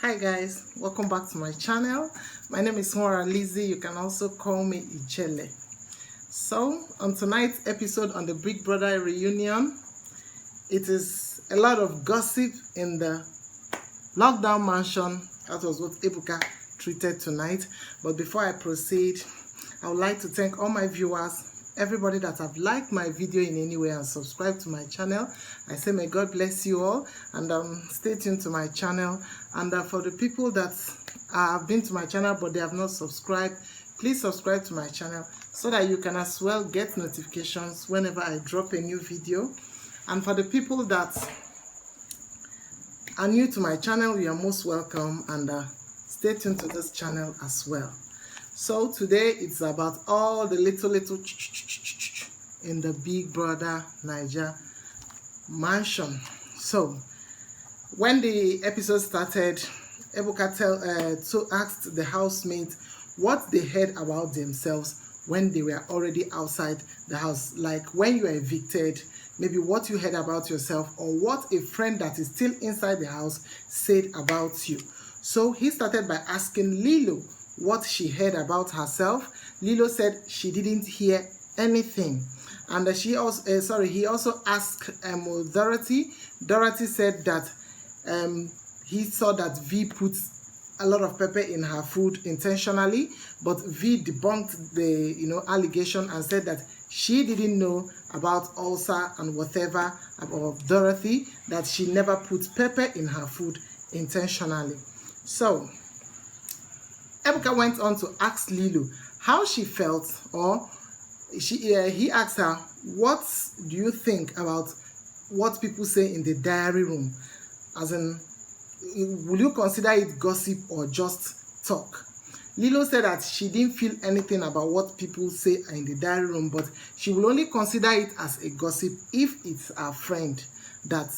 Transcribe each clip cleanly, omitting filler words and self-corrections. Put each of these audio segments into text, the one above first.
Hi guys, welcome back to my channel. My name is Mora Lizzie. You can also call me Ijele. So on tonight's episode on the Big Brother reunion, it is a lot of gossip in the lockdown mansion. That was what Ebuka treated tonight. But before I proceed, I would like to thank all my viewers, everybody that have liked my video in any way and subscribed to my channel. I say may God bless you all, and stay tuned to my channel. And for the people that have been to my channel but they have not subscribed, please subscribe to my channel so that you can as well get notifications whenever I drop a new video. And for the people that are new to my channel, you are most welcome, and stay tuned to this channel as well. So today it's about all the little in the Big Brother Naija mansion. So when the episode started, Ebuka asked the housemates what they heard about themselves when they were already outside the house. Like when you are evicted, maybe what you heard about yourself, or what a friend that is still inside the house said about you. So he started by asking Lilo what she heard about herself. Lilo said she didn't hear anything. And he also asked Dorothy. Dorothy said that he saw that V put a lot of pepper in her food intentionally, but V debunked the allegation and said that she didn't know about ulcer and whatever about Dorothy, that she never put pepper in her food intentionally. So Ebuka went on to ask Lilo how she felt, or he asked her, what do you think about what people say in the diary room? As in, will you consider it gossip or just talk? Lilo said that she didn't feel anything about what people say in the diary room, but she will only consider it as a gossip if it's her friend that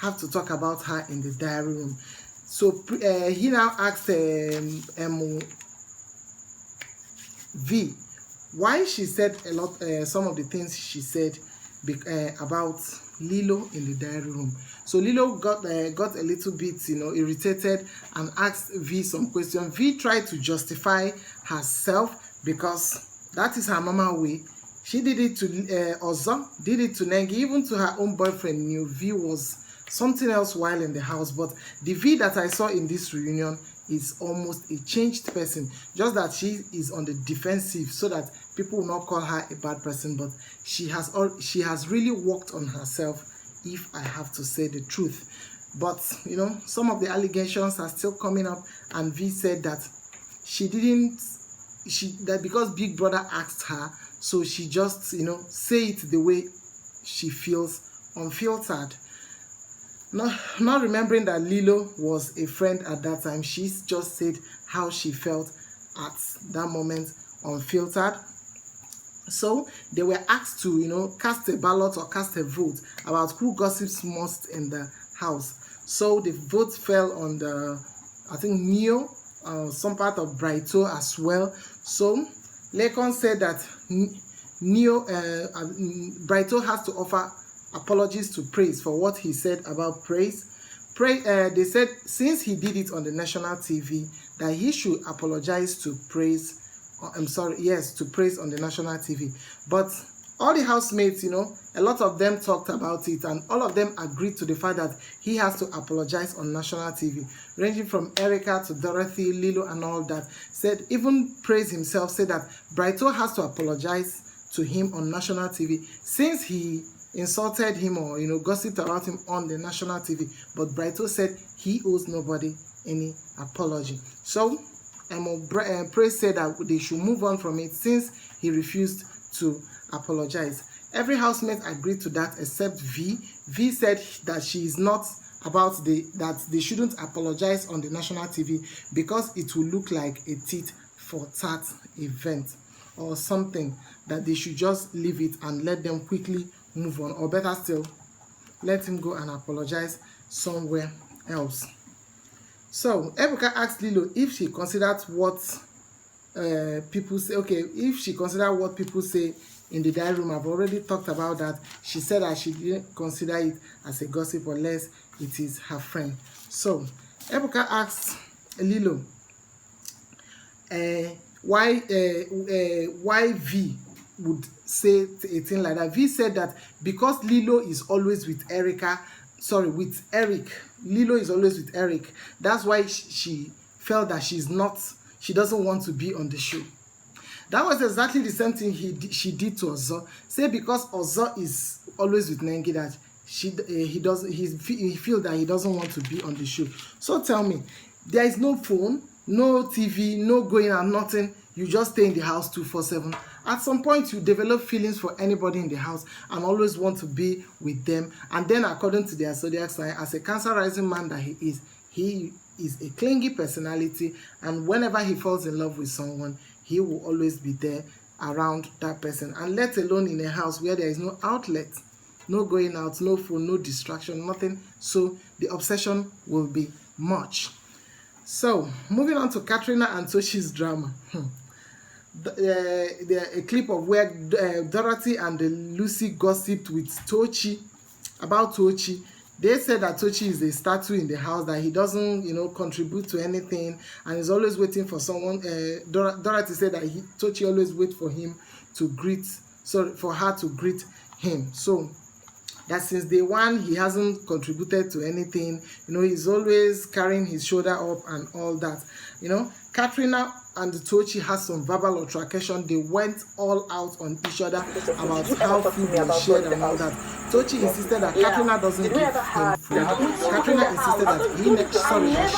have to talk about her in the diary room. So he now asked V why she said some of the things she said about Lilo in the diary room. So Lilo got a little bit irritated and asked V some questions. V tried to justify herself because that is her normal way. She did it to Ozo, did it to Nengi, even to her own boyfriend knew V was something else while in the house. But the V that I saw in this reunion is almost a changed person, just that she is on the defensive so that people will not call her a bad person. But she has really worked on herself, if I have to say the truth. But some of the allegations are still coming up, and V said that that because Big Brother asked her, so she just say it the way she feels, unfiltered. Not remembering that Lilo was a friend at that time, she just said how she felt at that moment, unfiltered. So they were asked to cast a ballot or cast a vote about who gossips most in the house. So the vote fell on I think Neo, some part of Brighto as well. So Lekon said that Brighto has to offer apologies to Praise for what he said about Praise. They said since he did it on the national TV, that he should apologize to Praise. To Praise on the national TV. But all the housemates, a lot of them talked about it, and all of them agreed to the fact that he has to apologize on national TV, ranging from Erica to Dorothy, Lilo, and all that. Said even Praise himself said that Brighto has to apologize to him on national TV since he insulted him or gossiped about him on the national TV. But Brighto said he owes nobody any apology. So Praise said that they should move on from it since he refused to apologize. Every housemate agreed to that except V. V said that she is not about that they shouldn't apologize on the national TV because it will look like a tit for tat event or something, that they should just leave it and let them quickly move on, or better still, let him go and apologize somewhere else. So Ebuka asked Lilo if she considered what people say. Okay, if she considered what people say in the diary room. I've already talked about that. She said that she didn't consider it as a gossip unless it is her friend. So Ebuka asked Lilo why V would say a thing like that. V said that because Lilo is always with with Eric. Lilo is always with Eric. That's why she felt that she doesn't want to be on the show. That was exactly the same thing she did to Ozo. Say because Ozo is always with Nengi that he feel that he doesn't want to be on the show. So tell me, there is no phone, no TV, no going out, nothing. You just stay in the house 24/7. At some point, you develop feelings for anybody in the house and always want to be with them. And then, according to their zodiac sign, as a Cancer rising man that he is a clingy personality. And whenever he falls in love with someone, he will always be there around that person. And let alone in a house where there is no outlet, no going out, no phone, no distraction, nothing. So the obsession will be much. So moving on to Katrina and Tochi's drama. A clip of where Dorothy and Lucy gossiped with Tochi about Tochi. They said that Tochi is a statue in the house, that he doesn't, contribute to anything, and is always waiting for someone. Dorothy said that Tochi always wait for him to for her to greet him. So that since day one he hasn't contributed to anything. He's always carrying his shoulder up and all that. Katrina and Tochi had some verbal altercation. They went all out on each other about how food was shared and all that. Tochi insisted that Katrina doesn't give him food. Katrina insisted that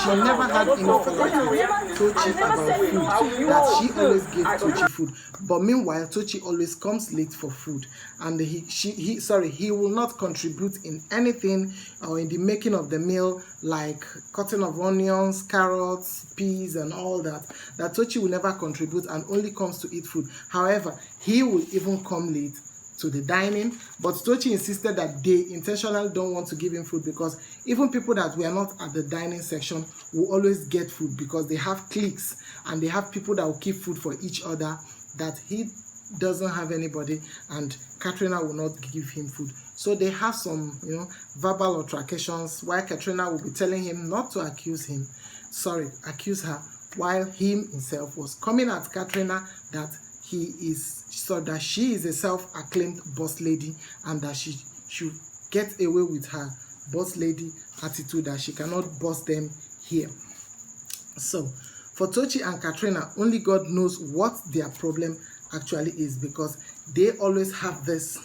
she never had any fight with Tochi about food, that she always gave Tochi food. But meanwhile, Tochi always comes late for food, and he will not contribute in anything or in the making of the meal, like cutting of onions, carrots, peas, and all that. That Tochi will never contribute and only comes to eat food. However, he will even come late to the dining, but Tochi insisted that they intentionally don't want to give him food, because even people that were not at the dining section will always get food, because they have cliques and they have people that will keep food for each other, that he doesn't have anybody and Katrina will not give him food. So they have some verbal altercations, while Katrina will be telling him not to accuse her, while him himself was coming at Katrina that she is a self-acclaimed boss lady, and that she should get away with her boss lady attitude, that she cannot boss them here. So for Tochi and Katrina, only God knows what their problem actually is, because they always have this.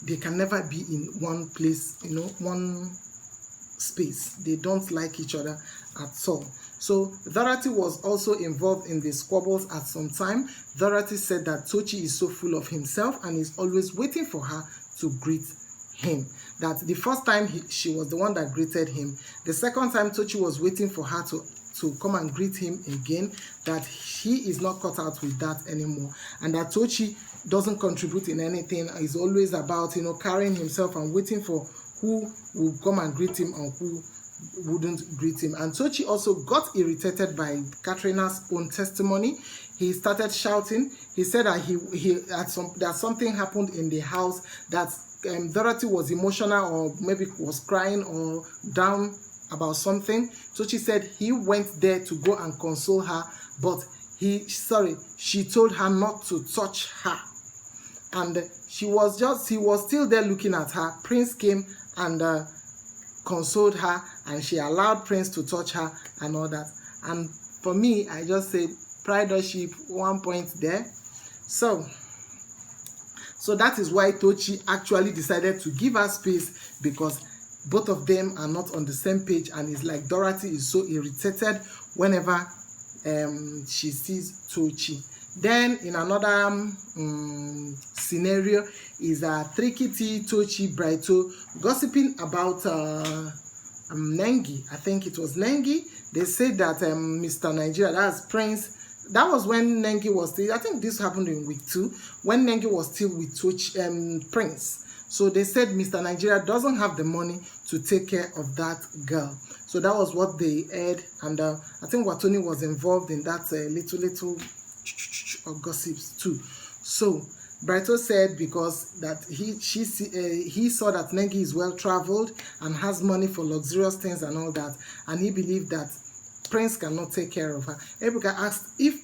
They can never be in one place, one space. They don't like each other at all. So Dorothy was also involved in the squabbles at some time. Dorothy said that Tochi is so full of himself and is always waiting for her to greet him. That the first time she was the one that greeted him. The second time Tochi was waiting for her to come and greet him again, that he is not caught out with that anymore, and that Tochi doesn't contribute in anything. Is always about carrying himself and waiting for who will come and greet him and who wouldn't greet him. And Tochi also got irritated by Katrina's own testimony. He started shouting. He said that that something happened in the house, that Dorothy was emotional, or maybe was crying or down about something. Tochi said he went there to go and console her, but she told her not to touch her, and he was still there looking at her. Prince came and consoled her, and she allowed Prince to touch her and all that. And for me, I just said prideship 1 point there. So that is why Tochi actually decided to give her space, because both of them are not on the same page, and it's like Dorothy is so irritated whenever she sees Tochi. Then in another scenario is Trikiti, Tochi, Brighto gossiping about Nengi. I think it was Nengi. They said that Mr. Nigeria, that's Prince. That was when Nengi was still, I think this happened in week 2, when Nengi was still with Tochi, Prince. So they said Mr. Nigeria doesn't have the money to take care of that girl. So that was what they aired, and I think Watoni was involved in that little gossips too. So Brighto said because that he saw that Nengi is well traveled and has money for luxurious things and all that, and he believed that Prince cannot take care of her. Ebuka asked if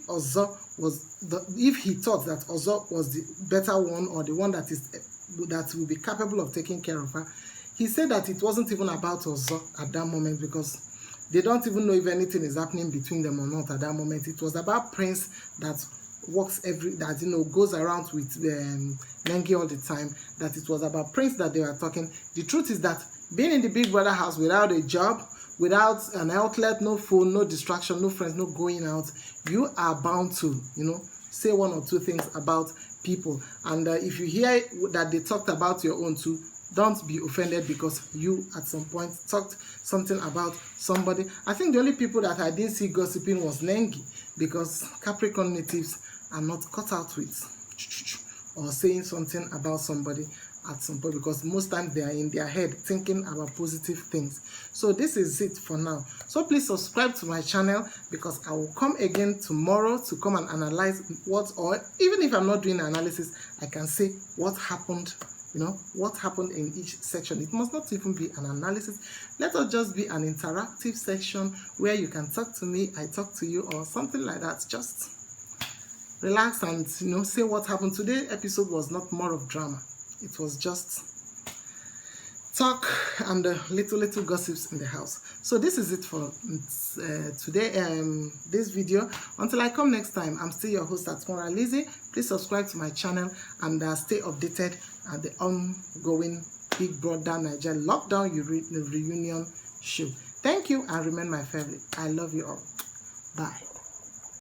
if he thought that Ozo was the better one, or the one that will be capable of taking care of her. He said that it wasn't even about Ozo at that moment, because they don't even know if anything is happening between them or not at that moment. It was about Prince that works goes around with Nengi all the time, that it was about Prince that they were talking. The truth is that being in the Big Brother house without a job, without an outlet, no phone, no distraction, no friends, no going out, you are bound to, say one or two things about people. And if you hear that they talked about your own too, don't be offended because you at some point talked something about somebody. I think the only people that I didn't see gossiping was Nengi, because Capricorn natives are not cut out with or saying something about somebody at some point, because most times they are in their head thinking about positive things. So this is it for now. So please subscribe to my channel, because I will come again tomorrow to come and analyze or even if I'm not doing analysis, I can say what happened, what happened in each section. It must not even be an analysis. Let us just be an interactive section where you can talk to me, I talk to you, or something like that. Just relax and say what happened. Today's episode was not more of drama. It was just talk and little gossips in the house. So this is it for today, this video. Until I come next time, I'm still your host, Atmora Lizzie. Please subscribe to my channel and stay updated at the ongoing Big Brother Nigeria Lockdown Reunion show. Thank you, and remain my favorite. I love you all. Bye.